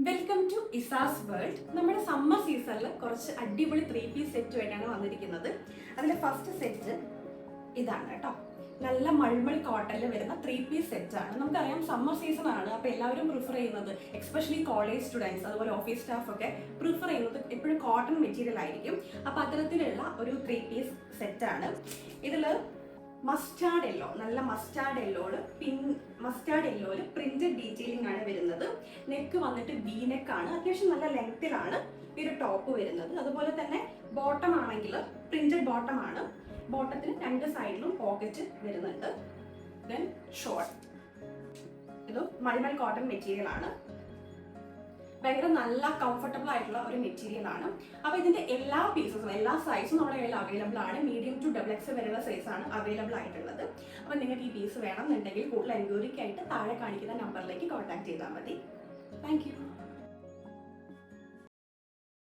Welcome to Isa's world. നമ്മുടെ summer സീസണിൽ കുറച്ച് അടിപൊളി 3 പീസ് സെറ്റുമായിട്ടാണ് വന്നിരിക്കുന്നത്. അതിലെ ഫസ്റ്റ് സെറ്റ് ഇതാണ് കേട്ടോ. നല്ല മൾമൾ കോട്ടണിൽ വരുന്ന 3 പീസ് സെറ്റാണ്. നമുക്കറിയാം സമ്മർ സീസൺ ആണ്, അപ്പോൾ എല്ലാവരും പ്രിഫർ ചെയ്യുന്നത്, എക്സ്പെഷ്യലി കോളേജ് സ്റ്റുഡൻസ് അതുപോലെ ഓഫീസ് സ്റ്റാഫ് ഒക്കെ പ്രിഫർ ചെയ്യുന്നത് എപ്പോഴും കോട്ടൺ മെറ്റീരിയൽ ആയിരിക്കും. അപ്പോൾ അത്തരത്തിലുള്ള ഒരു 3 പീസ് സെറ്റാണ്. ഇതിൽ മസ്റ്റാർഡ് യെല്ലോ, നല്ല മസ്റ്റാർഡ് യെല്ലോയില് പ്രിന്റഡ് ഡീറ്റെയിലിംഗ് ആണ് വരുന്നത്. നെക്ക് വന്നിട്ട് വി നെക്കാണ്, അത്യാവശ്യം നല്ല ലെങ്ത്തിലാണ് ഈ ഒരു ടോപ്പ് വരുന്നത്. അതുപോലെ തന്നെ ബോട്ടം ആണെങ്കിൽ പ്രിന്റഡ് ബോട്ടം ആണ്. ബോട്ടത്തിന് 2 സൈഡിലും പോക്കറ്റ് വരുന്നുണ്ട്. ദെൻ ഷോർട്ട്, ഇത് മൾമൾ കോട്ടൺ മെറ്റീരിയൽ ആണ്. ഭയങ്കര നല്ല കംഫർട്ടബിൾ ആയിട്ടുള്ള ഒരു മെറ്റീരിയൽ ആണ്. അപ്പോൾ ഇതിന്റെ എല്ലാ പീസസും എല്ലാ സൈസും നമ്മുടെ കയ്യിൽ അവൈലബിൾ ആണ്. മീഡിയം ടു XXL വരെയുള്ള സൈസാണ് അവൈലബിൾ ആയിട്ടുള്ളത്. അപ്പോൾ നിങ്ങൾക്ക് ഈ പീസ് വേണമെന്നുണ്ടെങ്കിൽ കൂടുതൽ എൻക്വയറിക്കായിട്ട് താഴെ കാണിക്കുന്ന നമ്പറിലേക്ക് കോൺടാക്ട് ചെയ്താൽ മതി. Thank you.